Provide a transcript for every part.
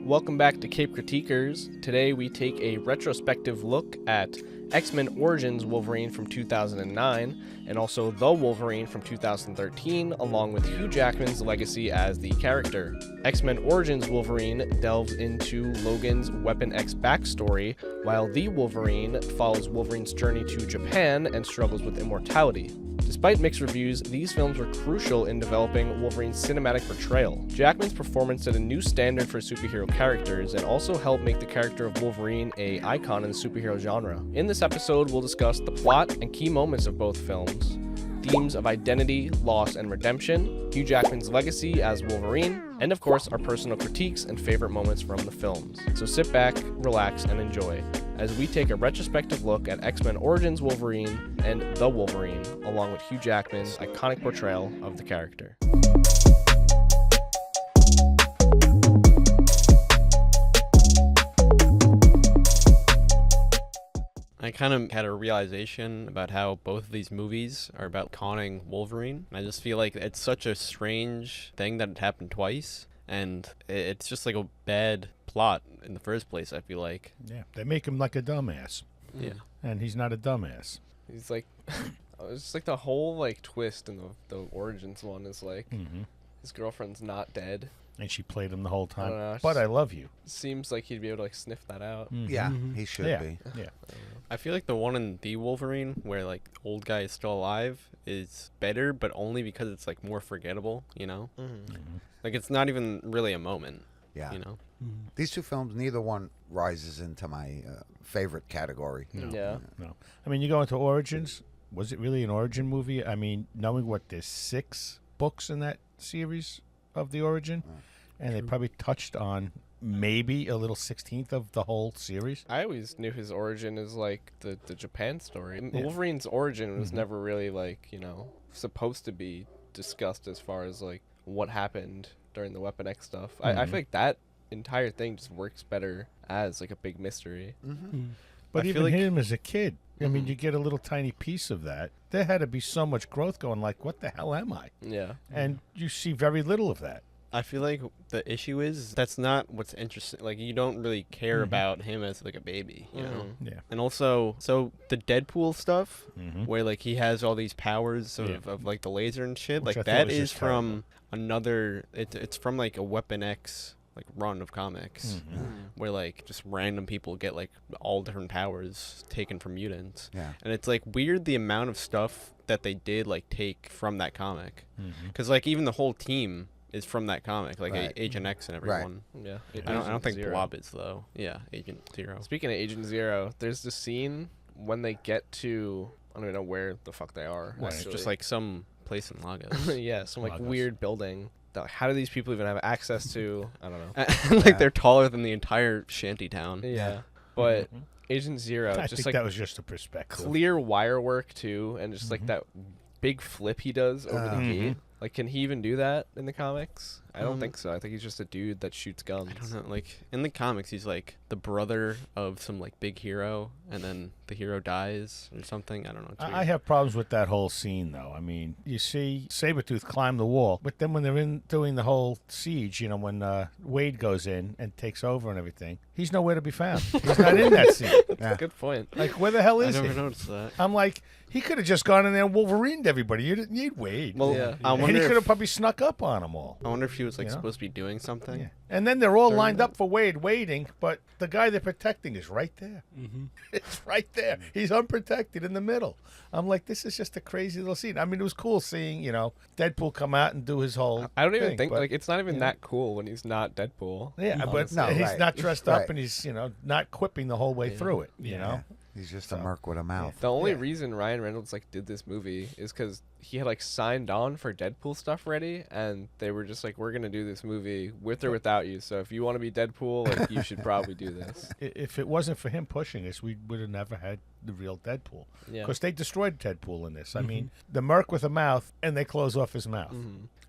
Welcome back to Cape Critiquers. Today we take a retrospective look at X-Men Origins Wolverine from 2009 and also The Wolverine from 2013, along with Hugh Jackman's legacy as the character. X-Men Origins Wolverine delves into Logan's Weapon X backstory, while The Wolverine follows Wolverine's journey to Japan and struggles with immortality. Despite mixed reviews, these films were crucial in developing Wolverine's cinematic portrayal. Jackman's performance set a new standard for superhero characters and also helped make the character of Wolverine an icon in the superhero genre. In this episode, we'll discuss the plot and key moments of both films, themes of identity, loss, and redemption, Hugh Jackman's legacy as Wolverine, and of course, our personal critiques and favorite moments from the films. So sit back, relax, and enjoy as we take a retrospective look at X-Men Origins Wolverine and The Wolverine, along with Hugh Jackman's iconic portrayal of the character. I kind of had a realization about how both of these movies are about conning Wolverine. I just feel like it's such a strange thing that it happened twice, and it's just like a bad plot in the first place, I feel like. Yeah, they make him like a dumbass. Yeah. And he's not a dumbass. He's like, it's just like the whole like twist in the Origins one is like, his girlfriend's not dead. And she played him the whole I don't time. know, But I love you. Seems like he'd be able to like sniff that out. Yeah, he should be. Yeah. I feel like the one in The Wolverine, where like the old guy is still alive, is better, but only because it's like more forgettable, you know? Like it's not even really a moment. Yeah. You know? These two films, neither one rises into my favorite category. No, Yeah. No. I mean, you go into Origins. Was it really an origin movie? I mean, knowing what there's 6 books in that series of the origin, and they probably touched on maybe a little 16th of the whole series. I always knew his origin as like the Japan story. Wolverine's origin was never really like, you know, supposed to be discussed as far as like what happened during the Weapon X stuff. I feel like that entire thing just works better as like a big mystery. But I even feel like- him as a kid, I mean, you get a little tiny piece of that. There had to be so much growth going, like, what the hell am I? Yeah. And you see very little of that. I feel like the issue is that's not what's interesting. Like you don't really care about him as like a baby, you know? Yeah. And also, so the Deadpool stuff, where like he has all these powers of like the laser and shit, Which I like thought that was is just from another. It's from like a Weapon X like run of comics, where like just random people get like all different powers taken from mutants. Yeah. And it's like weird the amount of stuff that they did like take from that comic, because like even the whole team is from that comic, like Right. Agent X and Right. everyone. Yeah. I don't think Zero. Blob is though. Yeah, Agent Zero. Speaking of Agent Zero, there's this scene when they get to, I don't even know where the fuck they are. Right. It's actually. just like some place in Lagos. yeah, some like Lagos. weird building. That, how do these people even have access to? I don't know. Like they're taller than the entire shanty town. Yeah, but Agent Zero, I just think like that was just a perspective. clear wire work too, and just like that big flip he does over the gate. Like, can he even do that in the comics? I don't think so. I think he's just a dude that shoots guns. I don't know. Like in the comics, he's like the brother of some like big hero, and then the hero dies or something. I don't know. It's I weird. have problems with that whole scene, though. I mean, you see Sabretooth climb the wall, but then when they're in doing the whole siege, you know, when Wade goes in and takes over and everything, he's nowhere to be found. He's not in that scene. That's a good point. Like, where the hell I is never he? noticed that. I'm like, he could have just gone in there and Wolverined everybody. You didn't need Wade. Well, Yeah. I and wonder he could have if, probably snuck up on them all. I wonder if he was like You know? supposed to be doing something. Yeah. And then they're all During lined that. up for Wade, waiting, but the guy they're protecting is right there. It's right there. He's unprotected in the middle. I'm like, this is just a crazy little scene. I mean, it was cool seeing, you know, Deadpool come out and do his whole I don't even thing, think but- like it's not even that cool when he's not Deadpool. Yeah, but No, he's right. not dressed up Right. and he's, you know, not quipping the whole way through it, you know? He's just a merc with a mouth. The only Yeah. reason Ryan Reynolds like did this movie is because he had like signed on for Deadpool stuff ready, and they were just like, "We're gonna do this movie with or without you. So if you want to be Deadpool, like you should probably do this." If it wasn't for him pushing us, we would have never had the real Deadpool. Yeah. Because they destroyed Deadpool in this. I mean, the merc with a mouth, and they close off his mouth.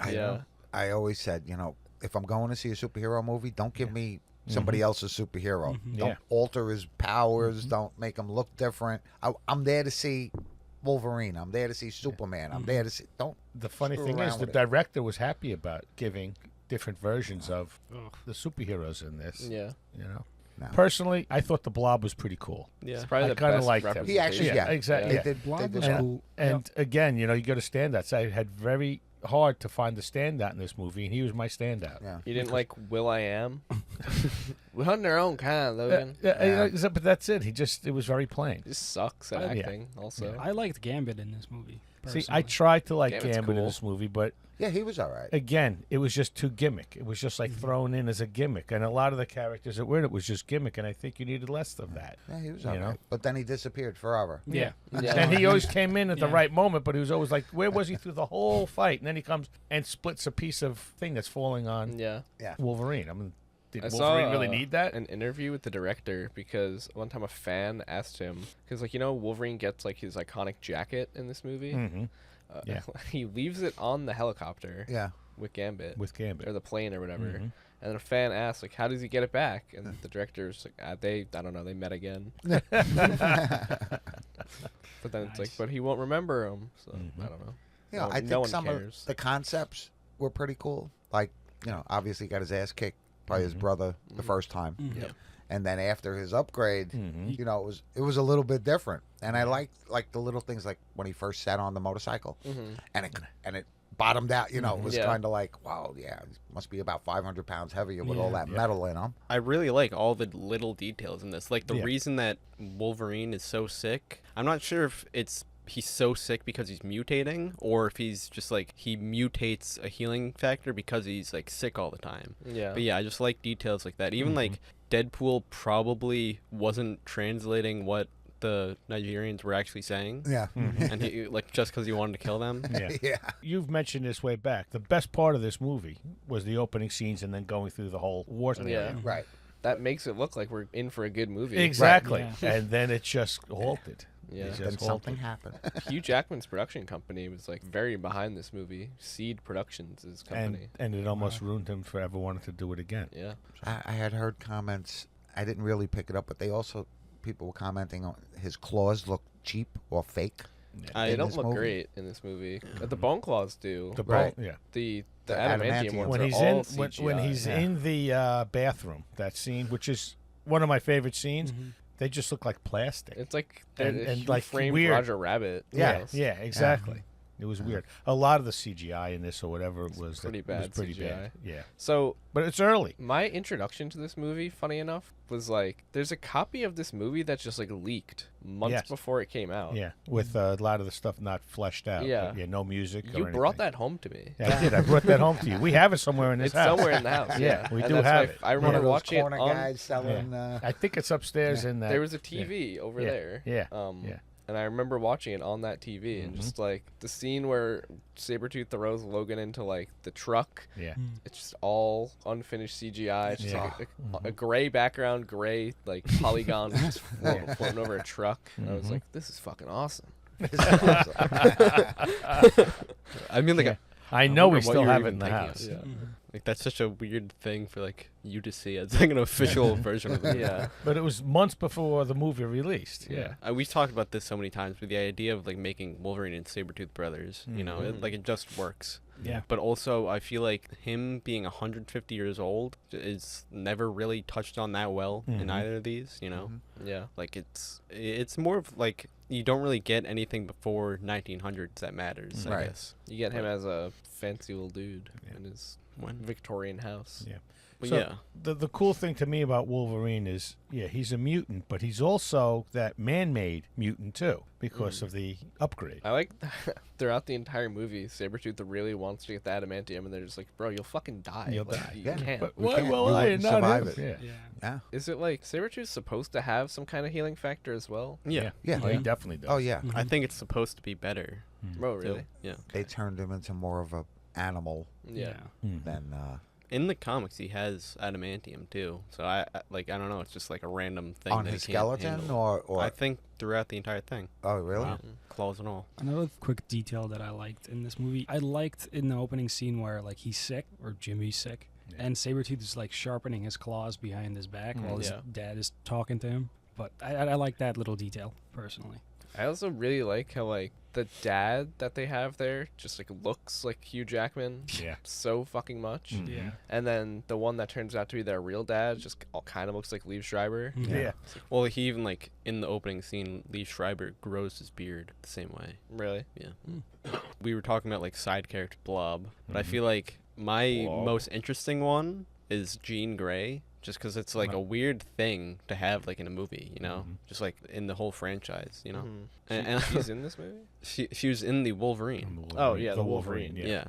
Yeah. I always said, you know, if I'm going to see a superhero movie, don't give me somebody else's superhero. Don't Yeah. alter his powers. Don't make him look different. I'm there to see Wolverine. I'm there to see Superman. I'm there to see. Don't. The funny Screw thing is, around the with it. director was happy about giving different versions of the superheroes in this. Yeah. You know. No. Personally, I thought the Blob was pretty cool. Yeah. It's probably I the kinda best liked him. representation. He actually, yeah, exactly. They Yeah. did, Blob they did was well. cool. And again, you know, you go to standouts. I had very hard to find the standout in this movie, and he was my standout. Yeah. You didn't like Will I Am? We're hunting our own kind, Logan. But that's it. It was very plain. He just sucks at Yeah. acting. Also, I liked Gambit in this movie. See, Personally. I tried to like Gambit's Gambit in cool. this movie, but Yeah, he was all right. again, it was just too gimmick. It was just like thrown in as a gimmick, and a lot of the characters that were in it was just gimmick, and I think you needed less of that. Yeah, he was You all know? right. But then he disappeared forever. Yeah. Yeah. And he always came in at the Yeah. right moment, but he was always like, where was he through the whole fight? And then he comes and splits a piece of thing that's falling on yeah. Wolverine. I mean, did I Wolverine saw really need that? an interview with the director because one time a fan asked him because like Wolverine gets like his iconic jacket in this movie. Mm-hmm. Yeah. He leaves it on the helicopter Yeah. with Gambit With Gambit. or the plane or whatever. Mhm. And then a fan asked like, "How does he get it back?" And the director's like, I don't know, they met again." But then it's like, but he won't remember him, so I don't know. You know, No- I no think one some cares. of the concepts were pretty cool. Like, obviously he got his ass kicked by his brother the first time. Yep. And then after his upgrade, Mhm. it was a little bit different. And I liked like the little things like when he first sat on the motorcycle Mhm. and it bottomed out, it was Yeah. kind of like, wow, yeah, he must be about 500 pounds heavier with all Yeah. that metal in him. I really like all the little details in this. Like the Yeah. reason that Wolverine is so sick. I'm not sure if he's so sick because he's mutating or if he's just like he mutates a healing factor because he's like sick all the time. Yeah. But yeah, I just like details like that. Even like Deadpool probably wasn't translating what the Nigerians were actually saying. Yeah. And he like just because he wanted to kill them. Yeah. Yeah. You've mentioned this way back. The best part of this movie was the opening scenes and then going through the whole war scenario. Yeah. Right. That makes it look like we're in for a good movie. Exactly. Yeah. And then it just halted. Yeah. It just Then halted. something happened. Hugh Jackman's production company was like very behind this movie. Seed Productions is company. And it almost ruined him for ever wanting to do it again. Yeah. I had heard comments. I didn't really pick it up, but people were commenting on his claws look cheap or fake. I They in don't this look movie. great in this movie. But the bone claws do. The Right. yeah. The The adamantium adamantium. ones When are he's all in CGI. when he's Yeah. in the bathroom, that scene, which is one of my favorite scenes, they just look like plastic. It's like And, like like, framed weird. Roger Rabbit. Yeah, almost. yeah, exactly. It was weird. A lot of the CGI in this or whatever it was pretty was bad pretty CGI. bad. Yeah, So but it's early. my introduction to this movie, funny enough, was like there's a copy of this movie that's just like leaked months Yes. before it came out. Yeah, with a lot of the stuff not fleshed out. Yeah. But, no music. You or brought anything. that home to me. Yeah, I did. I brought that home to you. We have it somewhere in this It's house. somewhere in the house. Yeah, we And do that's have why it. I One remember of those watching it corner on. guys selling. I think it's upstairs in that. There was a TV over Yeah. there. Yeah. Yeah. And I remember watching it on that TV and just like the scene where Sabretooth throws Logan into like the truck. Yeah. It's just all unfinished CGI. It's just Yeah. like a gray background, gray like polygon just floating over a truck. And I was like, this is fucking awesome. I mean, like, Yeah. I know we wonder what still you were have it even in the thinking house. of. Yeah. Like that's such a weird thing for like you to see as like an official version of it. Yeah. But it was months before the movie released. Yeah. We've talked about this so many times, but the idea of like making Wolverine and Sabretooth brothers, it just works. Yeah. But also, I feel like him being 150 years old is never really touched on that well in either of these. Yeah. Like it's more of like you don't really get anything before 1900s that matters. I Right. guess. You get him as a fancy little dude in his When? Victorian house. Yeah. But So yeah. the cool thing to me about Wolverine is, he's a mutant, but he's also that man-made mutant too because of the upgrade. I like throughout the entire movie, Sabretooth really wants to get the adamantium, and they're just like, bro, you'll fucking die. You'll Like, die. You Yeah. can't. But We why can't- will we I wouldn't not survive have it. Yeah. Yeah. Is it like Sabretooth's supposed to have some kind of healing factor as well? Yeah. Yeah. Oh, he definitely does. Oh yeah. I think it's supposed to be better. Bro, too. really? Yeah. They turned him into more of a animal Yeah. than. In the comics, he has adamantium too. So I don't know. It's just like a random thing On that his he can't skeleton, handle. or I think throughout the entire thing. oh really? Wow. Claws and all. Another quick detail that I liked in this movie, I liked in the opening scene where like he's sick or Jimmy's sick, and Sabretooth is like sharpening his claws behind his back while his Yeah. dad is talking to him. But I like that little detail personally. I also really like how like the dad that they have there just like looks like Hugh Jackman Yeah. so fucking much. Mm. Yeah. And then the one that turns out to be their real dad just all kind of looks like Liev Schreiber. Yeah. Well, he even like in the opening scene, Lee Schreiber grows his beard the same way. Really? Yeah. We were talking about like side character Blob, but I Mhm. feel like my Blob. most interesting one is Jean Grey, just because it's like Right. a weird thing to have like in a movie, you know, Mhm. just like in the whole franchise, you know. Mhm. And She's in this movie? she was in the Wolverine. Oh, yeah, the Wolverine. Yeah.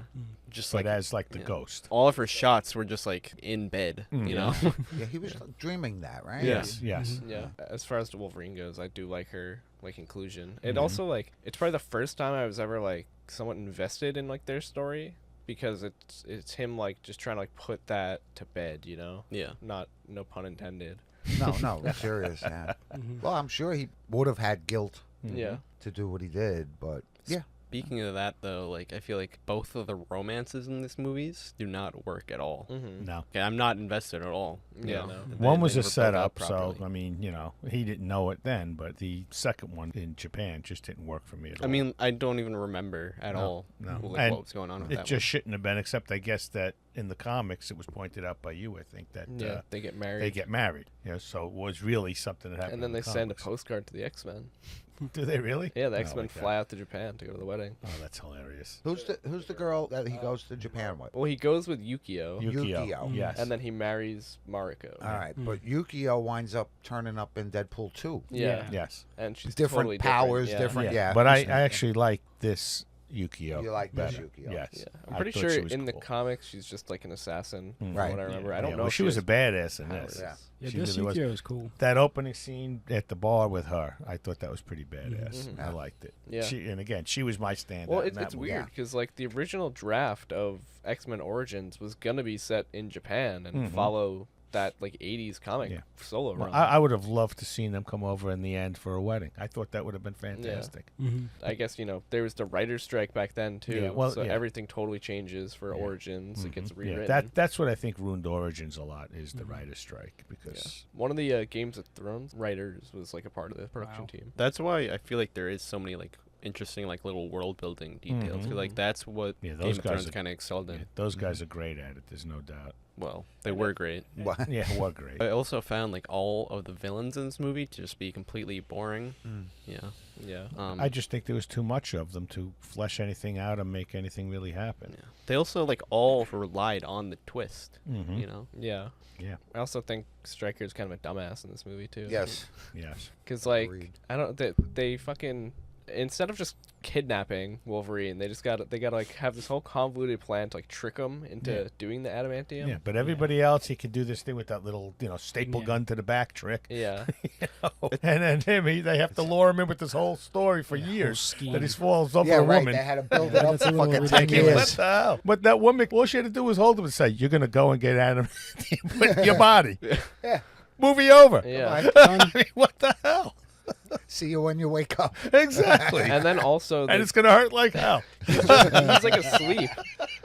Just But like as like the yeah. ghost. all of her shots were just like in bed, Mm. you Yeah. know. Yeah, he was dreaming that, right? Yes. Yes. Mhm. Yeah. As far as the Wolverine goes, I do like her like inclusion. It Mhm. also like it's probably the first time I was ever like somewhat invested in like their story because it's him like just trying to like put that to bed, you know? Yeah. Not no pun intended. No, I'm serious. Yeah. Mhm. Well, I'm sure he would have had guilt Mhm. Yeah. to do what he did, but yeah. Speaking of that, though, like I feel like both of the romances in this movies do not work at all. Mm-hmm. No. Okay, I'm not invested at all. you Yeah, know. no. They- One was they a never built setup, up so properly. I mean, you know, he didn't know it then, but the second one in Japan just didn't work for me at all. I mean, I don't even remember at No, all no. like, And what was going on with it that just shouldn't have been, except I guess that in the comics it was pointed out by you, I think, that Yeah, they get married. they get married. You know, so it was really something that happened. and then in they the send a comics. postcard to the X-Men. Do they really? Yeah, the Oh, X-Men like that. fly out to Japan to go to the wedding. Oh, that's hilarious. Who's the girl that he goes to Japan with? Well, he goes with Yukio, Yukio. Yukio. Yes. and then he marries Mariko. All right, Mm. but Yukio winds up turning up in Deadpool 2. Yeah. Yes. And she's Different totally powers, different. different- yeah. But I actually like this Yukio. You like this better. Yukio? Yes. Yeah. I'm I pretty thought sure she was in the cool. comics she's just like an assassin, Mm. from Right. what I remember. I Yeah, don't know. well, if she was a has badass in powers. this. Yeah. Yeah, She this really was. Yukio is cool. That opening scene at the bar with her, I thought that was pretty badass. Mhm. I liked it. Yeah. She, and again, she was my standout. Well, in it's that movie. weird because like the original draft of X-Men Origins was gonna be set in Japan and Mhm. follow that like 80s comic Yeah. solo Well, run. I would have loved to seen them come over in the end for a wedding. I thought that would have been fantastic. Mm-hmm. I guess there was the writer's strike back then too. Yeah, well, so yeah. everything totally changes for Yeah. Origins. It gets Mhm. rewritten. That's what I think ruined Origins a lot is the Mhm. writer's strike Yeah. because One of the Games of Thrones writers was like a part of the production Wow. team. That's why I feel like there is so many like interesting like little world building details. 'Cause, Mhm. like that's what Yeah, those Game of guys Thrones are- kind of excelled in. yeah, those guys are great at it. There's no doubt. Well, they were great. What? Yeah, what great. I also found like all of the villains in this movie to just be completely boring. Mm. Yeah. Yeah. I just think there was too much of them to flesh anything out and make anything really happen. Yeah. They also like all relied on the twist. Mhm. You know. Yeah. Yeah. I also think Stryker's kind of a dumbass in this movie too. Yes. Yes. Because like Agreed. I don't they fucking instead of just kidnapping Wolverine, they gotta like have this whole convoluted plan to like trick him into Yeah. doing the adamantium. Yeah, but everybody else, he could do this thing with that little, staple Yeah. gun to the back trick. Yeah. And then they have to lure him in with this whole story for years scheme. that he falls over Yeah, a right. woman. They had to build it up That's for a little fucking 10 ridiculous. What years. the hell? But that woman, all she had to do was hold him and say, "You're gonna go and get adamantium with your body." Yeah. Movie over. Yeah. I mean, what the hell? See you when you wake up. Exactly. And then also And it's gonna hurt like hell. he's like asleep.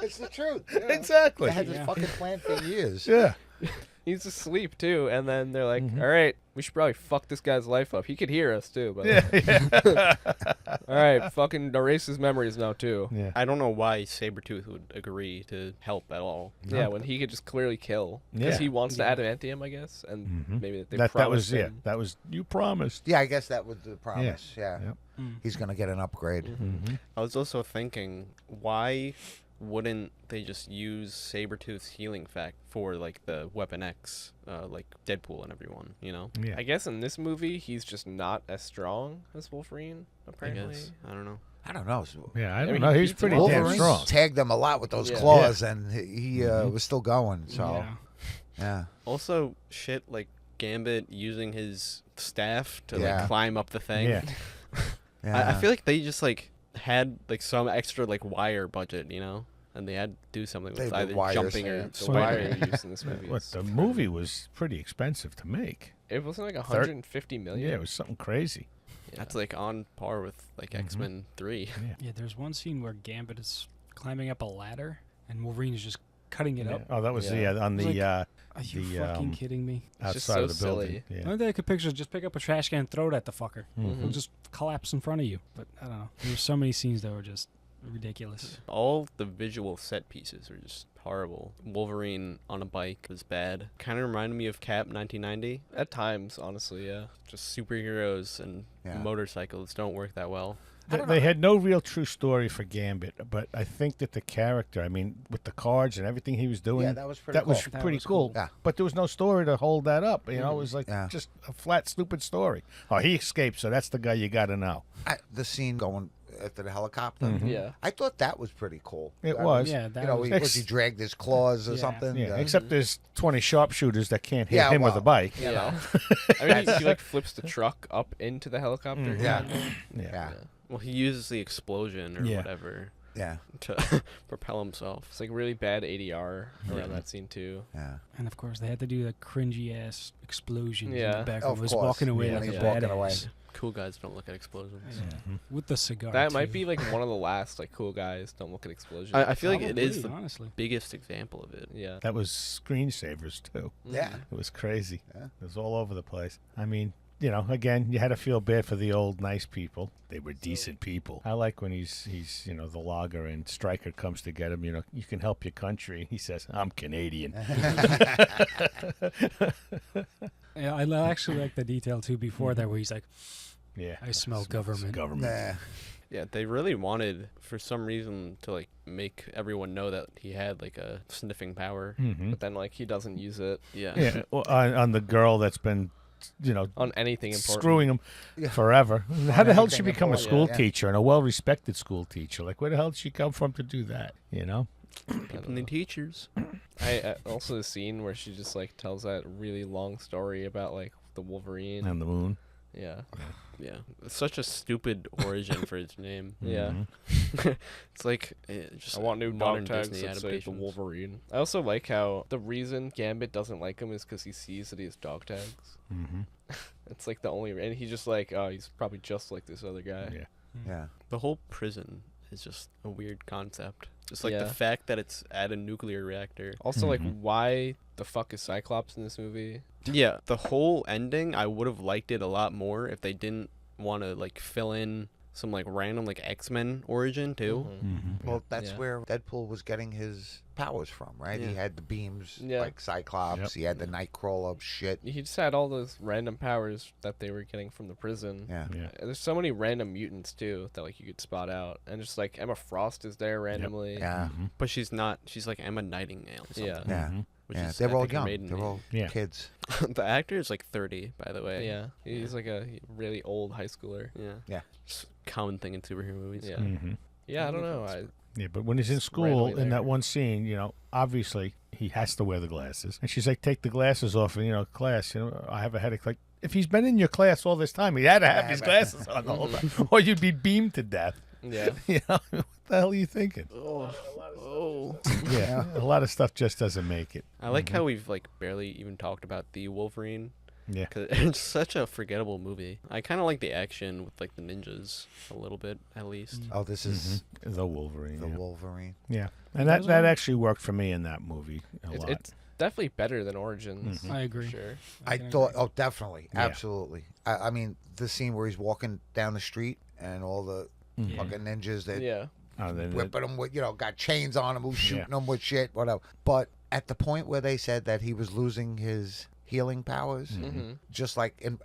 It's the truth. Exactly. They had this Yeah. fucking plan for years. Yeah. He's asleep too, and then they're like, Mhm. "All right, we should probably fuck this guy's life up. He could hear us too, but Yeah. all right, fucking erase his memories now too." Yeah. I don't know why Sabretooth would agree to help at all. Yeah, when he could just clearly kill because Yeah. he wants Yeah. the adamantium, I guess, and Mhm. maybe they That promised was him. that was you promised. Yeah, I guess that was the promise. Yeah. Yep. Mm. He's going to get an upgrade. Mm-hmm. I was also thinking, why wouldn't they just use Sabretooth's healing fact for like the Weapon X, like Deadpool and everyone, you know? Yeah. I guess in this movie he's just not as strong as Wolverine. I Apparently, guess. I don't know. I don't know. Yeah, I I don't mean, know. he He's beats pretty him up. damn Wolverine strong. tagged them a lot with those Yeah. claws, and he Mhm. was still going. So, Yeah. yeah. Also, shit like Gambit using his staff to Yeah. like climb up the thing. Yeah. Yeah. I feel like they just like had like some extra like wire budget, you know, and they had to do something They with were either wires. jumping Yeah, or the So- wire used in this movie. What is the crazy. movie was pretty expensive to make. It wasn't like 150 million. Yeah, it was something crazy. Yeah. That's like on par with like Mhm. X-Men 3. Yeah. Yeah, there's one scene where Gambit is climbing up a ladder and Wolverine is just cutting it Yeah. up. Oh, that was Yeah. on It was the Are you the, fucking kidding me? It's just outside so of the building. silly. Yeah. Only thing I could picture is just pick up a trash can and throw it at the fucker. Mhm. It'll just collapse in front of you. But I don't know. There were so many scenes that were just ridiculous. All the visual set pieces are just horrible. Wolverine on a bike was bad. Kind of reminded me of Cap 1990. At times, honestly, yeah. Just superheroes and Yeah. motorcycles don't work that well. They had no real true story for Gambit, but I think that the character, I mean, with the cards and everything he was doing, Yeah, that was pretty that was cool. That pretty was cool. cool. Yeah. But there was no story to hold that up. You know, it was like Yeah. just a flat, stupid story. Oh, he escaped, so that's the guy you got to know. The scene going after the helicopter. Mhm. Yeah. I thought that was pretty cool. It I was. mean, Yeah, that you know, was. he dragged his claws or Yeah. something. Yeah, except there's 20 sharpshooters that can't hit Yeah, him with a well, bike. you know. I mean, he like flips the truck up into the helicopter. Mhm. Yeah. Yeah. Yeah. Well, he uses the explosion or Yeah. whatever Yeah. to propel himself. It's like really bad ADR around that scene too. Yeah. And of course, they had to do the cringy ass explosion in Yeah. the back. Of He was course. walking away Yeah, like he's a walking badass. away. Cool guys don't look at explosions. Yeah. With the cigar. That might too. be like one of the last like cool guys don't look at explosions. I feel like it is Probably, the honestly. biggest example of it. Yeah. That was screensavers, too. Yeah. It was crazy. Yeah. It was all over the place. I mean, you know, again, you had to feel bad for the old nice people. They were decent people. I like when he's you know, the logger and Stryker comes to get him, you know, you can help your country. He says, I'm Canadian. Yeah, I actually like the detail too before that where he's like, Yeah. I smell government. Government. Nah. Yeah, they really wanted, for some reason, to like make everyone know that he had like a sniffing power. Hmm. But then like he doesn't use it Yeah. Yeah, well, on the girl that's been, you know, on anything important. screwing him Yeah. forever. How the hell did she anything become a important, school yeah. teacher and a well-respected school teacher? Like, where the hell did she come from to do that? You know? People need teachers. I also the scene where she just like tells that really long story about like the Wolverine. On the moon. Yeah. Yeah. It's such a stupid origin for his name. Yeah. Mhm. It's like just I want new modern dog tags Disney that say the adaptations. Wolverine. I also like how the reason Gambit doesn't like him is because he sees that he has dog tags. Mhm. It's like the only, and he's just like, oh, he's probably just like this other guy. Yeah. Yeah. The whole prison is just a weird concept. Just like Yeah. the fact that it's at a nuclear reactor. Also, like, Mhm. why the fuck is Cyclops in this movie? Yeah, the whole ending, I would have liked it a lot more if they didn't want to like fill in some like random like X-Men origin too. Mhm. Mhm. Well, that's Yeah. where Deadpool was getting his powers from, right? He Yeah. had the beams Yeah. like Cyclops. Yep. He had the Nightcrawler shit. He just had all those random powers that they were getting from the prison. Yeah. Yeah. There's so many random mutants too that like you could spot out, and just like Emma Frost is there randomly. Yeah. Mhm. But she's not. She's like Emma Nightingale. Or something, Yeah. Yeah. Mhm. Which Yeah. is, They're I all think, her young. maiden They're name. all Yeah. kids. The actor is like 30, by the way. Yeah, he's like a really old high schooler. Yeah. Yeah. Just common thing in superhero movies. Yeah. Mhm. Yeah, I don't know. Yeah, but when he's in Just school, randomly in there. that one scene, you know, obviously he has to wear the glasses. And she's like, take the glasses off, and, you know, class, you know, I have a headache. Like, if he's been in your class all this time, he had to have Yeah, his but- glasses on the whole time, or you'd be beamed to death. Yeah. You know, what the hell are you thinking? Oh. Yeah, a lot of stuff just doesn't make it. I like how we've like barely even talked about the Wolverine. Yeah. Cause it's such a forgettable movie. I kind of like the action with like the ninjas a little bit, at least. Oh, this is The Wolverine. the yeah. Wolverine. Yeah, and that actually worked for me in that movie a lot. It's definitely better than Origins. Mhm. I agree. Sure. I can thought, agree. oh, definitely, Yeah. absolutely. I mean, the scene where he's walking down the street and all the Mhm. fucking ninjas that Yeah. Oh, then whipping him with, you know, got chains on him, who's Yeah. shooting him with shit, whatever. But at the point where they said that he was losing his healing powers, Mm-hmm. just like there's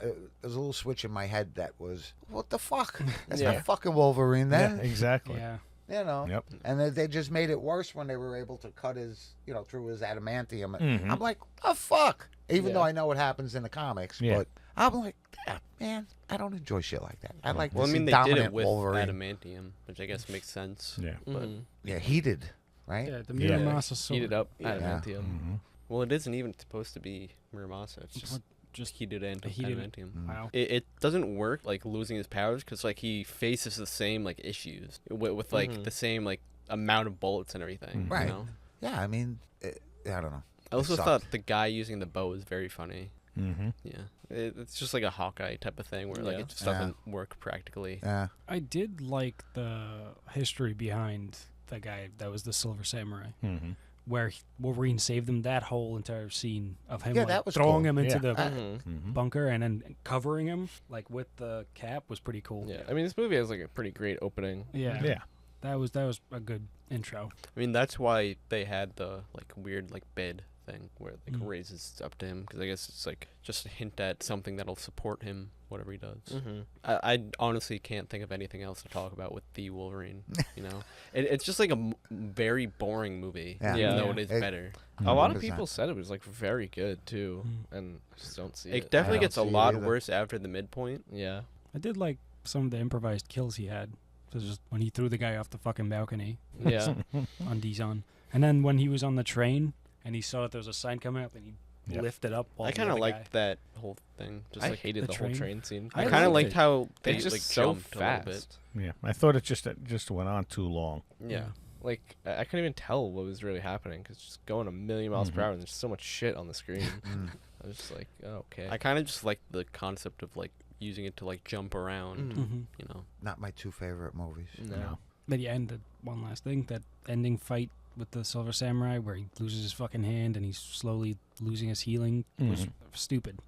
a little switch in my head that was, what the fuck? That's Yeah. not fucking Wolverine then. yeah, exactly. Yeah. You know. Yep. And they just made it worse when they were able to cut his, you know, through his adamantium. Mhm. I'm like, the fuck? Even Yeah. though I know what happens in the comics, Yeah. but I'm like, yeah, man, I don't enjoy shit like that. I like Well, I to mean, see they did dominant it with Wolverine. adamantium, which I guess makes sense. Yeah. But Mm-hmm. Yeah, heated, right? Yeah, the Yeah. Muramasa sword. Heated up Yeah. adamantium. Mhm. well, it isn't even supposed to be Muramasa. It's just What- just heated heated- adamantium. Wow. It doesn't work like losing his powers because like he faces the same like issues with like Mhm. the same like amount of bullets and everything. Right. You know? Yeah, I mean, I don't know. I also sucked. thought the guy using the bow was very funny. Mhm. Yeah, it's just like a Hawkeye type of thing where like Yeah. it just Yeah. doesn't work practically. Yeah. I did like the history behind the guy that was the Silver Samurai. Mhm. where Wolverine saved him, that whole entire scene of him Yeah, like, that was throwing cool. him into Yeah. the Mm-hmm. bunker and then covering him like with the cap was pretty cool. Yeah, I mean, this movie has like a pretty great opening. Yeah. Yeah. That was a good intro. I mean, that's why they had the like weird like bed thing where it like Mm. raises up to him, because I guess it's like just a hint at something that'll support him, whatever he does. Mm-hmm. I honestly can't think of anything else to talk about with the Wolverine. You know, it's just like a very boring movie, Yeah. even Yeah. though it is It- better. A lot of 100%. people said it was like very good too, Mm. and I just don't see It it. definitely don't gets a see it lot either. worse after the midpoint. Yeah. I did like some of the improvised kills he had. So just when he threw the guy off the fucking balcony Yeah. on Dizon. And then when he was on the train and he saw that there was a sign coming up and he Yeah. lifted up while I the kind of other liked guy. that whole thing. Just I like hated the the whole train. train scene. I I kind of liked liked it. how they It's just like so jumped a little bit. fast. Yeah. I thought it just went on too long. Yeah. Like I couldn't even tell what was really happening because it's just going a million miles per Mhm. hour and there's so much shit on the screen. Mm. I was just like, oh, okay. I kind of just like the concept of like using it to like jump around. Mm. Mhm. You know. Not my two favorite movies. no. No. But yeah, and the one last thing, that ending fight with the Silver Samurai where he loses his fucking hand and he's slowly losing his healing was Mhm. stupid.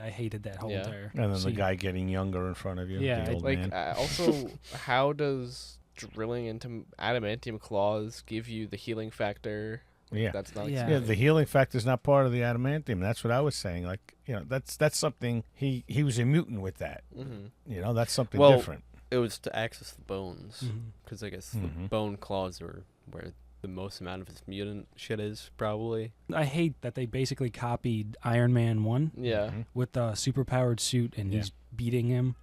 I hated that whole Yeah. entire And then the scene. guy getting younger in front of you. Yeah, the old Like man. also, how does drilling into adamantium claws give you the healing factor? Yeah. That's not. Yeah. Yeah, the healing factor is not part of the adamantium. That's what I was saying. Like, that's something he was a mutant with that. Mm-hmm. That's something Well, different. It was to access the bones, Mhm. because I guess Mhm. the bone claws are where the most amount of his mutant shit is, probably. I hate that they basically copied Iron Man 1 Yeah. Mhm. with the superpowered suit and Yeah. he's beating him.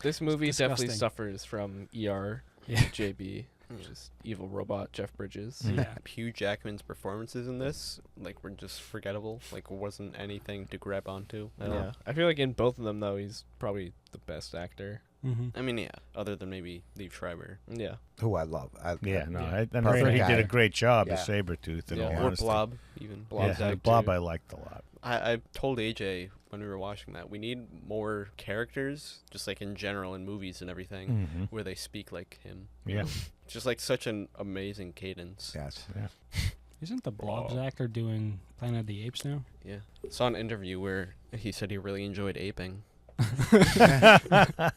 This movie definitely disgusting. suffers from ER Yeah. JB, which is evil robot Jeff Bridges. Mm. Yeah. Hugh Jackman's performances in this, like, were just forgettable. Like, wasn't anything to grab onto at all. Yeah. I feel like in both of them though, he's probably the best actor. Mm-hmm. I mean, yeah, other than maybe Liev Schreiber. Yeah. Who I love. Yeah, no, Yeah. I thought Perfect he did a guy. great job Yeah. as Sabretooth. In Yeah. all Or Or honesty. Blob, even. Blob's Yeah, actor. Blob I liked a lot. I told AJ when we were watching that, we need more characters, just like in general in movies and everything, Mm-hmm. where they speak like him. Yeah. Just like such an amazing cadence. Yes. Isn't the Blobs actor doing Planet of the Apes now? Yeah. Saw an interview where he said he really enjoyed aping. I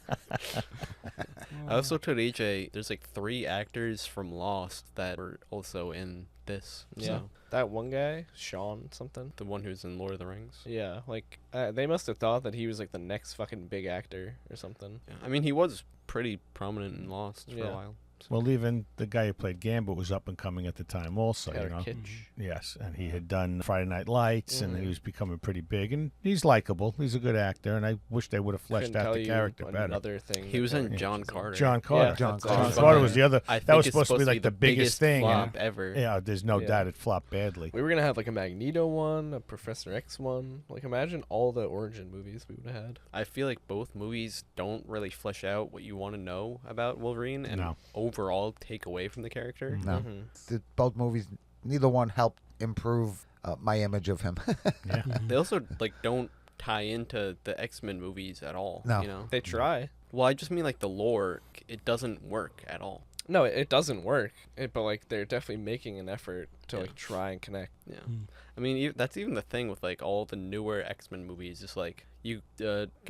also told AJ there's like 3 actors from Lost that were also in this. Yeah. So, That one guy, Sean something. the one who's in Lord of the Rings. Yeah, like they must have thought that he was like the next fucking big actor or something. Yeah. I mean, he was pretty prominent in Lost for Yeah. a while. Well, even the guy who played Gambit was up and coming at the time also, Taylor you know. Kitsch. Yes, and he had done Friday Night Lights, and Mhm. he was becoming pretty big, and he's likable. He's a good actor, and I wish they would have fleshed Couldn't out tell the you character better. another thing. He was that in Taylor John Kitsch is in. Carter. John Carter. Yeah, John that's- Carter. John that's Carter fine. was the other. I That think was it's supposed to be like the biggest biggest thing. flop ever. Yeah, there's no Yeah. doubt it flopped badly. We were gonna have like a Magneto one, a Professor X one. Like imagine all the origin movies we would have had. I feel like both movies don't really flesh out what you want to know about Wolverine and No. overall take away from the character. No. Mhm. Both movies, neither one helped improve my image of him. Yeah. They also like don't tie into the X-Men movies at all. No. You know? They try. Well, I just mean like the lore, it doesn't work at all. No, it doesn't work. But like they're definitely making an effort to Yeah. like try and connect. Yeah. Mm. I mean, that's even the thing with like all the newer X-Men movies. Just like you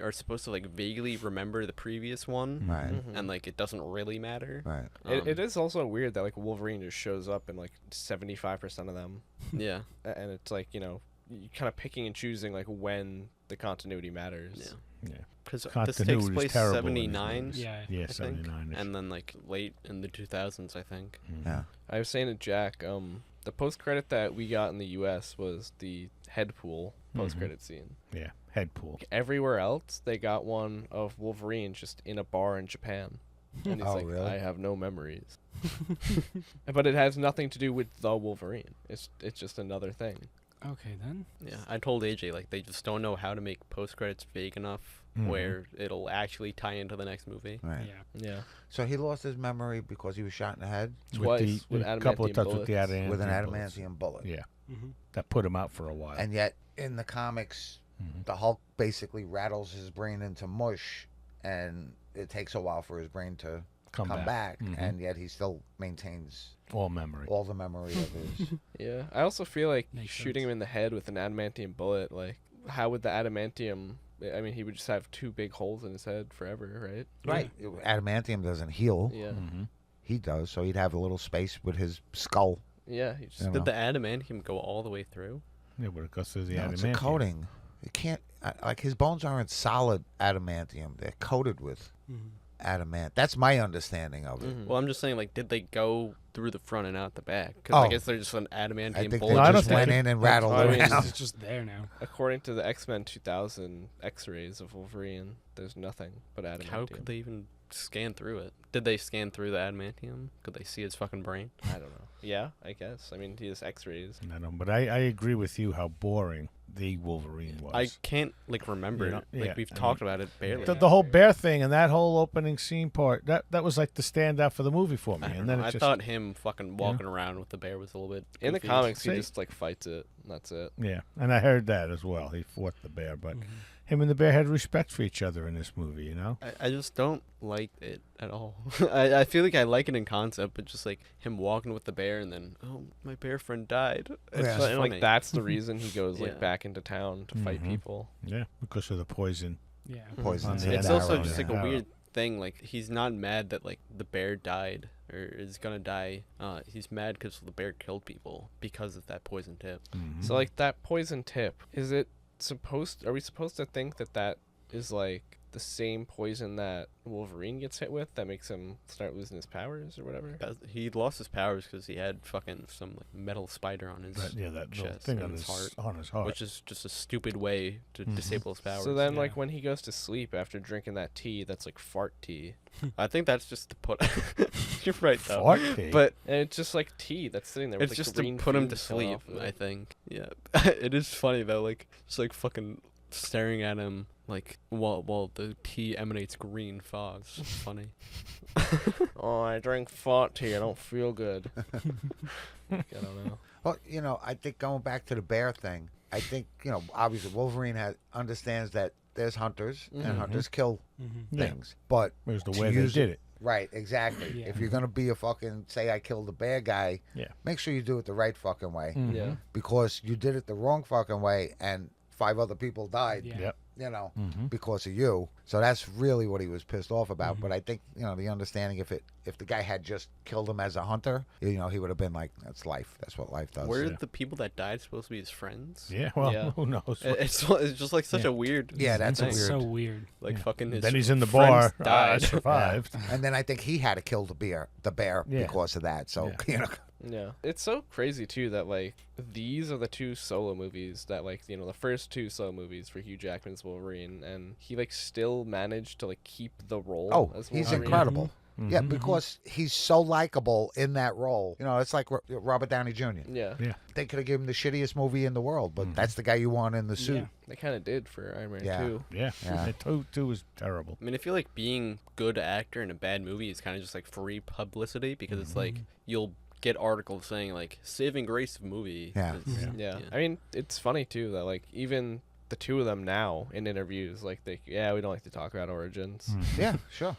are supposed to like vaguely remember the previous one, Right. Mhm. and like it doesn't really matter. Right. It is also weird that like Wolverine just shows up in like 75% of them, Yeah. and it's like you kind of picking and choosing like when the continuity matters. Yeah. Yeah. Because this Continuity takes is place terrible in these 79, movies. Yeah. Yeah, I think, 79. and then like late in the 2000s, I think. Yeah. I was saying to Jack, the post credit that we got in the U.S. was the Headpool post credit scene. Yeah, head pool. Everywhere else, they got one of Wolverine just in a bar in Japan. And he's Oh, like, really? I have no memories. But it has nothing to do with the Wolverine. It's just another thing. Okay, then. Yeah, I told AJ like they just don't know how to make post credits vague enough Mhm. where it'll actually tie into the next movie. Right. Yeah. Yeah. So he lost his memory because he was shot in the head Twice with a couple of adamantium touches with the bullets. adamantium with an bullets. adamantium bullet. Yeah, Mm-hmm. that put him out for a while. And yet, in the comics, Mhm. the Hulk basically rattles his brain into mush, and it takes a while for his brain to come back. Mhm. and yet he still maintains All memory. all the memory of his. Yeah, I also feel like Makes shooting sense. him in the head with an adamantium bullet, like, how would the adamantium... I mean, he would just have 2 big holes in his head forever, right? Right. Adamantium doesn't heal. Yeah. Mm-hmm. He does, so he'd have a little space with his skull. Yeah, he just... Yeah. Did the adamantium go all the way through? Yeah, but it goes through the No, adamantium. it's a coating. It can't, like, his bones aren't solid adamantium. They're coated with adamant. That's my understanding of it. Well, I'm just saying, like, did they go through the front and out the back? Because I Oh. guess they're just an adamantium I think bullet. No, I they don't just think went it- in and rattled I mean, around. It's just there now. According to the X-Men 2000 X-rays of Wolverine, there's nothing but adamantium. How could they even scan through it? Did they scan through the adamantium? Could they see his fucking brain? I don't know. Yeah, I guess. I mean, he has X-rays. I don't, but I agree with you how boring the Wolverine was. I can't, like, remember Yeah, it. Like, yeah, we've I talked about it barely. the whole bear thing and that whole opening scene part, that was like the standout for the movie for me. I don't And then know. it I just, thought him fucking walking around with the bear was a little bit In the goofy. comics, he See? just, like, fights it, and that's it. yeah, and I heard that as well. He fought the bear, but him and the bear had respect for each other in this movie, you know? I just don't like it at all. I feel like I like it in concept, but just like him walking with the bear and then, oh, my bear friend died. It's Yeah. just But, funny. like, that's the reason he goes, Yeah. like, back into town to fight Mhm. people. Yeah, because of the poison. Yeah. Poison. On the It's arrow, also just yeah. like a Arrow. weird thing. Like, he's not mad that, like, the bear died or is gonna die. He's mad because the bear killed people because of that poison tip. Mhm. So, like, that poison tip, are we supposed to think that that is, like, the same poison that Wolverine gets hit with that makes him start losing his powers or whatever? He lost his powers because he had fucking some like metal spider on his that little chest thing and on his heart, on his heart. which is just a stupid way to disable his powers. So then, Yeah. like, when he goes to sleep after drinking that tea, that's, like, fart tea. I think that's just to put. You're right though. Fart tea. But And it's just, like, tea that's sitting there it's with, like, just to green put him to fumes coming sleep. off of I it. think. Yeah, it is funny though. Like just like fucking staring at him like while the tea emanates green fog. It's just funny. Oh, I drank fart tea. I don't feel good. I don't know. Well, you know, I think going back to the bear thing, I think, you know, obviously Wolverine understands that there's hunters and hunters kill Yeah. things. But It was the to way they use did it. right, exactly. Yeah. If you're going to be a fucking, say I killed the bear guy, Yeah. make sure you do it the right fucking way. Yeah. Because you did it the wrong fucking way and 5 other people died. Yeah. Yep. You know, Mhm. because of you. So that's really what he was pissed off about. But I think, you know, the understanding if the guy had just killed him as a hunter, you know, he would have been like, that's life. That's what life does. Were the people that died supposed to be his friends? Yeah, well, Yeah. who knows? It's just like such Yeah. a weird. Yeah, that's a thing. weird- So weird. Like Yeah. fucking his. Then he's in the friends bar. Died. Survived. And then I think he had to kill the bear Yeah. because of that. So, Yeah. you know, Yeah. It's so crazy, too, that, like, these are the 2 solo movies that, like, you know, the first 2 solo movies for Hugh Jackman's Wolverine, and he, like, still managed to, like, keep the role as he's Wolverine. incredible. Mm-hmm. Yeah, because he's so likable in that role. You know, it's like Robert Downey Jr. Yeah. Yeah. They could have given him the shittiest movie in the world, but that's the guy you want in the suit. Yeah. They kind of did for Iron Man Yeah. 2. Yeah. Yeah. Two was terrible. I mean, I feel like being good actor in a bad movie is kind of just like free publicity because it's like you'll get articles saying like saving grace of movie. Yeah. is- Yeah. I mean, it's funny, too, that, like, even the 2 of them now in interviews, like, we don't like to talk about origins. Yeah, sure.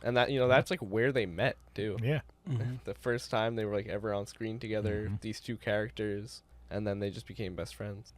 And that, you know, that's, like, where they met, too. Yeah. The first time they were, like, ever on screen together, these 2 characters, and then they just became best friends.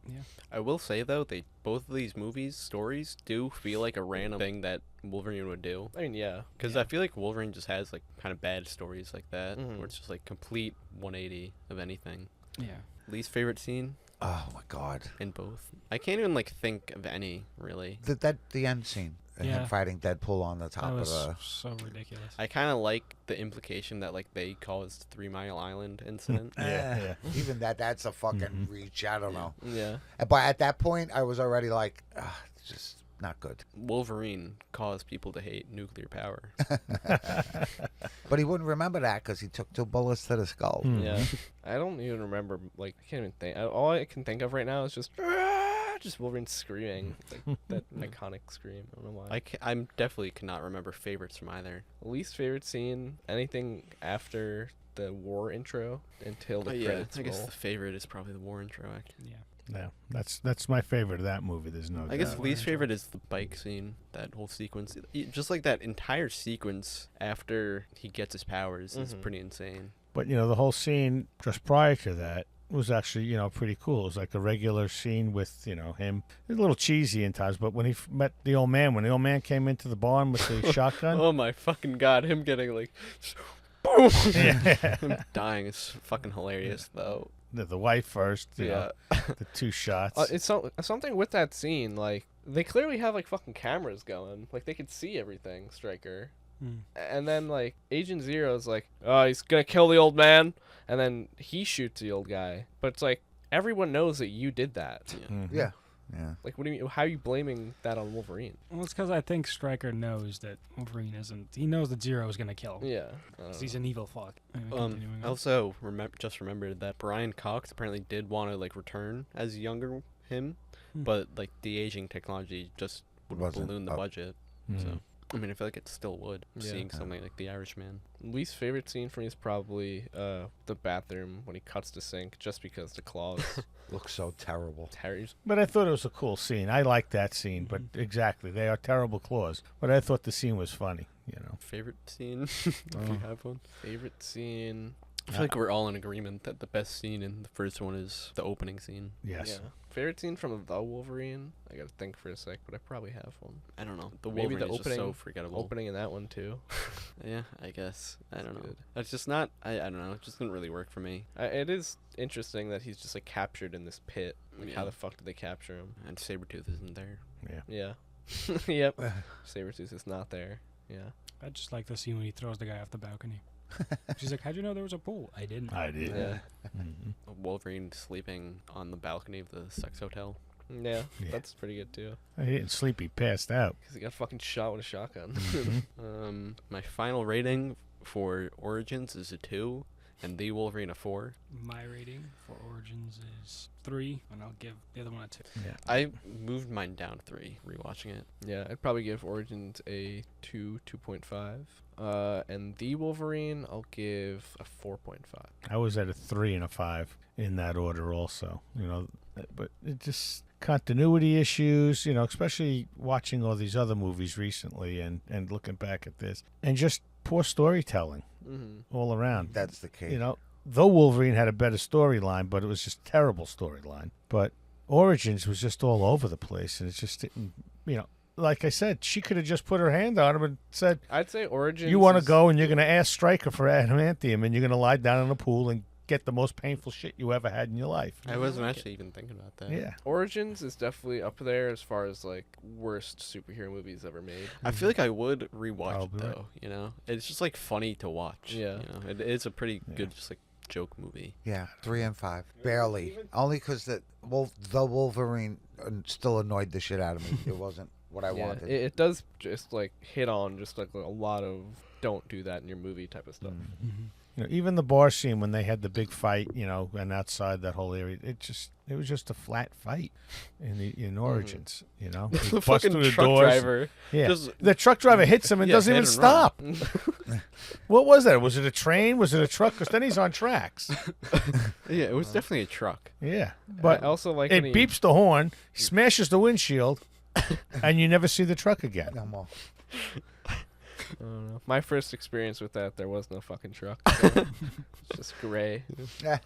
I will say though, both of these movies stories do feel like a random thing that Wolverine would do. I mean, yeah. Because I feel like Wolverine just has like kind of bad stories like that, Mhm. where it's just like complete 180 of anything. Yeah. Least favorite scene Oh my God, in both. I can't even like think of any really. the end scene, Yeah. him fighting Deadpool on the top That of was the. so ridiculous. I kind of like the implication that like they caused 3 Mile Island incident. Yeah. Even that's a fucking reach. I don't know. Yeah. But at that point, I was already like, it's just not good. Wolverine caused people to hate nuclear power. But he wouldn't remember that because he took 2 bullets to the skull. Yeah. I don't even remember, like, I can't even think. All I can think of right now is just Wolverine screaming. Like, that iconic scream. I don't know why. I'm definitely cannot remember favorites from either. Least favorite scene, anything after the war intro until the Yeah, credits I guess roll. the favorite is probably the war intro. Actually. Yeah. Yeah, that's my favorite of that movie. There's no. I guess doubt. least favorite is the bike scene. That whole sequence, just like that entire sequence after he gets his powers, is pretty insane. But the whole scene just prior to that was actually pretty cool. It was like a regular scene with him. It was a little cheesy in times, but when he met the old man, when the old man came into the barn with the shotgun, Oh my fucking god! Him getting like, boom, yeah. him dying is fucking hilarious though. the wife first, Yeah. the two shots. It's something with that scene. Like they clearly have like fucking cameras going. Like they could see everything, Stryker. And then like Agent Zero's like, oh, he's gonna kill the old man, and then he shoots the old guy. But it's like everyone knows that you did that. Yeah. Yeah. Like, what do you mean? How are you blaming that on Wolverine? Well, it's because I think Stryker knows that Wolverine isn't. He knows that Zero is gonna kill him. Yeah. 'Cause he's an evil fuck. Anyway, continuing I on. also just remembered that Brian Cox apparently did want to like return as younger him, but like the aging technology just would Wasn't balloon the up. budget. So I mean, I feel like it still would. Yeah. Seeing something like The Irishman. Least favorite scene for me is probably the bathroom when he cuts the sink, just because the claws. Looks so terrible. Terry's. But I thought it was a cool scene. I liked that scene. But exactly, they are terrible claws. But I thought the scene was funny. Favorite scene, if you have one. Favorite scene. I feel like we're all in agreement that the best scene in the first one is the opening scene. Yes. Yeah. Favorite scene from The Wolverine? I gotta think for a sec, but I probably have one. I don't know. The Maybe Wolverine the is just so forgettable. Opening in that one too. Yeah, I guess. I don't know. good. That's just not. I don't know. It just didn't really work for me. It is interesting that he's just like captured in this pit. Like, how Yeah. the fuck did they capture him? And Sabretooth isn't there. Yeah. Yep. Sabretooth is not there. Yeah. I just like the scene when he throws the guy off the balcony. She's like, "How'd you know there was a pool?" I didn't. I did. Yeah. Wolverine sleeping on the balcony of the sex hotel. Yeah. Yeah. That's pretty good too. He didn't sleep. He passed out. Because he got fucking shot with a shotgun. My final rating for Origins is a 2, and The Wolverine a 4. My rating for Origins is 3, and I'll give the other one a 2. Yeah. I moved mine down 3 rewatching it. Yeah, I'd probably give Origins a 2.5. And The Wolverine, I'll give a 4.5. I was at a 3 and a 5 in that order also. But it just continuity issues, especially watching all these other movies recently and looking back at this. And just poor storytelling all around. That's the key. Though Wolverine had a better storyline, but it was just terrible storyline. But Origins was just all over the place, and it just didn't, like I said, she could have just put her hand on him and said, I'd say Origins. you want to is- go and you're going to ask Stryker for adamantium and you're going to lie down in a pool and get the most painful shit you ever had in your life. I wasn't actually even thinking about that. Yeah. Origins is definitely up there as far as like worst superhero movies ever made. I feel like I would rewatch Probably it though. It's just like funny to watch. Yeah. It is a pretty good just like joke movie. Yeah, 3 and 5. Barely. Only because the Wolverine still annoyed the shit out of me. It wasn't what I Yeah, wanted. it does just like hit on just like a lot of don't do that in your movie type of stuff. Even the bar scene when they had the big fight, and outside that whole area, it was just a flat fight in Origins, He The bust fucking through the truck doors. driver. Yeah, just- the truck driver hits him and Yeah, doesn't even hit and run. stop. What was that? Was it a train? Was it a truck? Because then he's on tracks. Yeah, it was definitely a truck. Yeah, But but I also like it when he- beeps the horn, smashes the windshield, and you never see the truck again. No more. I don't know. My first experience with that, there was no fucking truck. So it's just gray,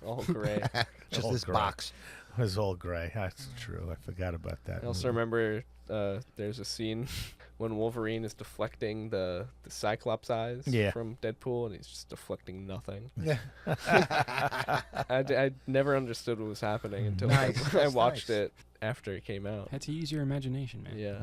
all gray. Just All this gray. box. It was all gray. That's true. I forgot about that. I also movie. remember there's a scene when Wolverine is deflecting the Cyclops eyes Yeah. from Deadpool, and he's just deflecting nothing. Yeah. I never understood what was happening until Nice. I That's watched nice. it after it came out. Had to use your imagination, man. Yeah.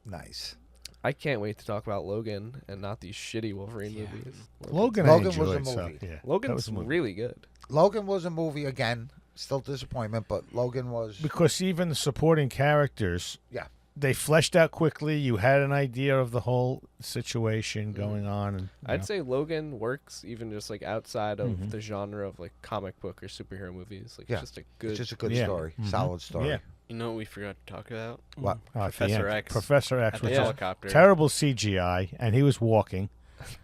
Nice. I can't wait to talk about Logan and not these shitty Wolverine Yeah. movies. Logan, Logan I was a enjoyed, so, movie. yeah. That Logan's was a movie. really good. Logan was a movie again. Still disappointment, but Logan was. Because even the supporting characters, Yeah. they fleshed out quickly. You had an idea of the whole situation going on. And, I'd say Logan works even just like outside of the genre of like comic book or superhero movies. Like Yeah. it's just a good. It's just a good Yeah. story. Mhm. Solid story. Yeah. You know what we forgot to talk about? What? at the Professor end. X Professor X, At the which Yeah. is helicopter. terrible CGI, and he was walking.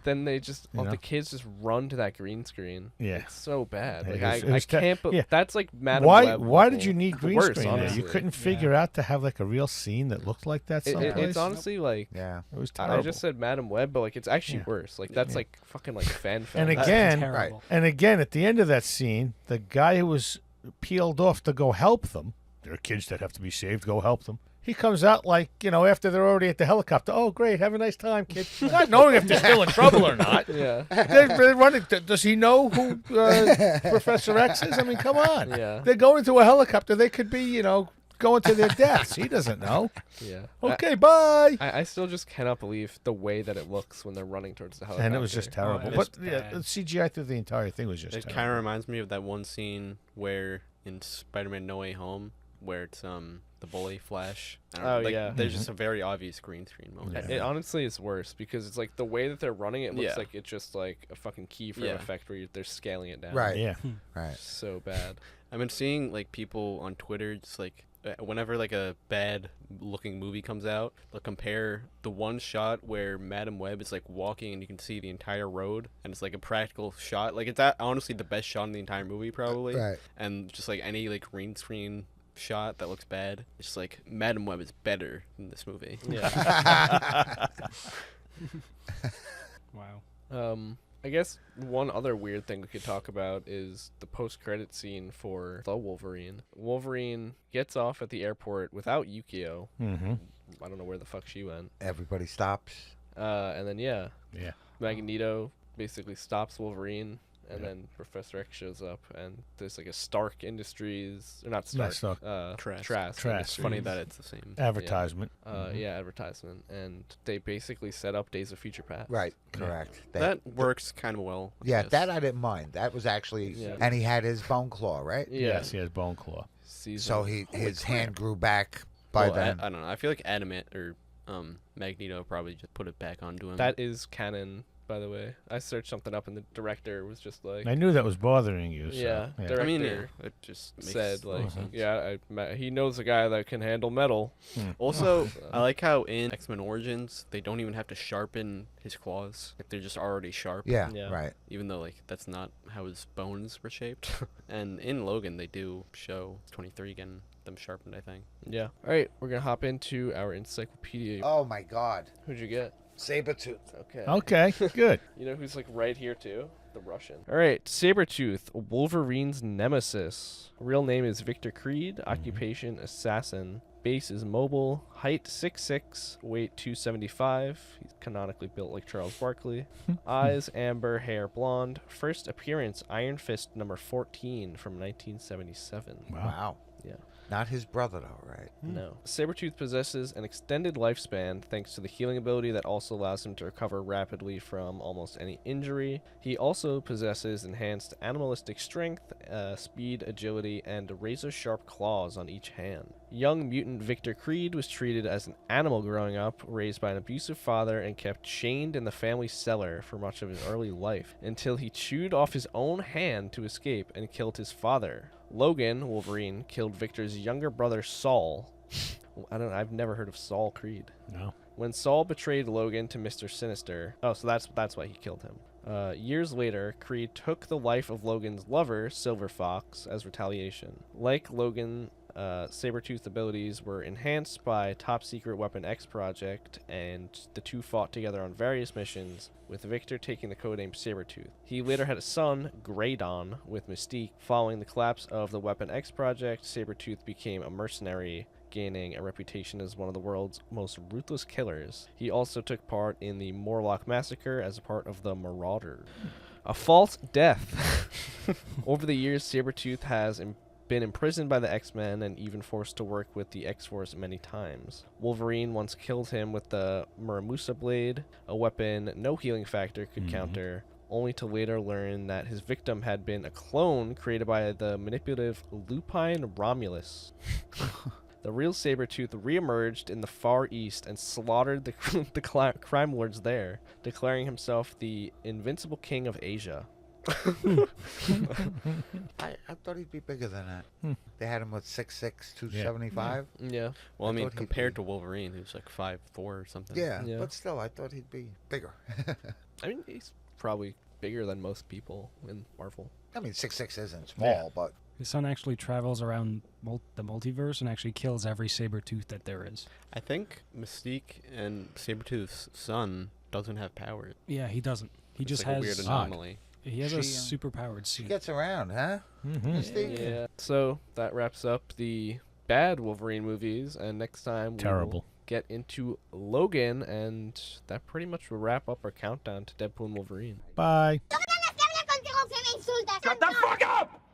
then they just You know? the kids just run to that green screen. Yeah. It's so bad. It Like was I ter- can't. yeah. That's like Madam Why? Web Why did level. you need green Worse, screen there? honestly. You couldn't figure out to have like a real scene that looked like that someplace. It's honestly like. Yeah. It was I terrible. just said Madam Web, but like it's actually Yeah. worse. Like that's Yeah. like fucking like fan film. And That's again, terrible. and again, at the end of that scene, the guy who was peeled off to go help them, there are kids that have to be saved, go help them. He comes out like, after they're already at the helicopter. Oh, great. Have a nice time, kid. Not knowing if they're still in trouble or not. yeah. They're running. Does he know who Professor X is? I mean, come on. Yeah. They're going to a helicopter. They could be, going to their deaths. He doesn't know. Yeah. Okay, bye. I still just cannot believe the way that it looks when they're running towards the helicopter. And it was just terrible. it But is yeah, bad. the CGI through the entire thing was just It kind terrible. of reminds me of that one scene where in Spider-Man No Way Home, where it's the bully Flash. I don't know, Oh, like, yeah. There's just a very obvious green screen moment. Yeah. It honestly is worse because it's like the way that they're running it looks Yeah. like it's just like a fucking keyframe Yeah. effect where they're scaling it down. Right. Yeah. Right. So bad. I've been seeing like people on Twitter just like whenever like a bad looking movie comes out, they'll compare the one shot where Madam Web is like walking and you can see the entire road and it's like a practical shot. Like it's honestly the best shot in the entire movie probably. Right. And just like any like green screen shot that looks bad, it's just like Madam Web is better than this movie. Yeah. Wow. I guess one other weird thing we could talk about is the post-credit scene for The Wolverine. Wolverine gets off at the airport without Yukio. Mm-hmm. I don't know where the fuck she went. Everybody stops. And then, yeah, Yeah. Magneto basically stops Wolverine, and Yeah. then Professor X shows up, and there's like a Stark Industries, or not Stark, Stark. Trask. Trask. It's funny that it's the same. Advertisement. Yeah, advertisement, and they basically set up Days of Future Past. Right. Correct. That works kind of well. I Yeah, guess. that I didn't mind. That was actually, Yeah. and he had his bone claw, right? Yeah. Yes, he has bone claw. Season. So his hand grew back by Well, then. I don't know. I feel like Adamant or Magneto probably just put it back onto him. That is canon, by the way. I searched something up, and the director was just like, I knew that was bothering you. So, Yeah, yeah. director I mean, yeah, it just makes said a lot like, of sense. yeah, he knows a guy that can handle metal. Also, I like how in X-Men Origins they don't even have to sharpen his claws; like they're just already sharp. Yeah, Yeah. right. Even though like that's not how his bones were shaped. And in Logan they do show 23 getting them sharpened, I think. Yeah. All right, we're gonna hop into our encyclopedia. Oh my God, Who'd you get? Sabretooth. Okay. Okay, good. You know who's like right here too? The Russian. All right, Sabretooth, Wolverine's nemesis. Real name is Victor Creed. Occupation assassin. Base is mobile. Height 6'6", weight 275. He's canonically built like Charles Barkley. Eyes amber, hair blonde. First appearance Iron Fist number 14 from 1977. Wow. Yeah. Not his brother though, right? No. Sabretooth possesses an extended lifespan thanks to the healing ability that also allows him to recover rapidly from almost any injury. He also possesses enhanced animalistic strength, speed, agility, and razor-sharp claws on each hand. Young mutant Victor Creed was treated as an animal growing up, raised by an abusive father, and kept chained in the family cellar for much of his early life, until he chewed off his own hand to escape and killed his father. Logan, Wolverine, killed Victor's younger brother Saul. I've never heard of Saul Creed. No. When Saul betrayed Logan to Mr. Sinister. Oh, so that's why he killed him. Years later, Creed took the life of Logan's lover, Silver Fox, as retaliation. Like Logan, Sabretooth's abilities were enhanced by Top Secret Weapon X project, and the two fought together on various missions, with Victor taking the codename Sabretooth. He later had a son, Grey Dawn, with Mystique. Following the collapse of the Weapon X project, Sabretooth became a mercenary, gaining a reputation as one of the world's most ruthless killers. He also took part in the Morlock Massacre as a part of the Marauders. A false death. Over the years, Sabretooth has been imprisoned by the X-Men and even forced to work with the X-Force many times. Wolverine once killed him with the Muramusa blade, a weapon no healing factor could counter, only to later learn that his victim had been a clone created by the manipulative Lupine Romulus. The real Sabretooth reemerged in the Far East and slaughtered the crime lords there, declaring himself the invincible king of Asia. I thought he'd be bigger than that. They had him with 6'6", 275. Yeah. Well, I mean, thought he'd compared be- to Wolverine, who's like 5'4" or something. Yeah, Yeah. but still, I thought he'd be bigger. I mean, he's probably bigger than most people in Marvel. I mean, 6'6" isn't small, but His son actually travels around the multiverse and actually kills every Sabretooth that there is. I think Mystique and Sabretooth's son doesn't have powers. Yeah, he doesn't. He It's just like has a weird anomaly. He has a She, superpowered she suit. gets around, huh? Mm-hmm. Mystique? Yeah. So that wraps up the bad Wolverine movies, and next time we Terrible. will get into Logan, and that pretty much will wrap up our countdown to Deadpool and Wolverine. Bye. Shut the fuck up!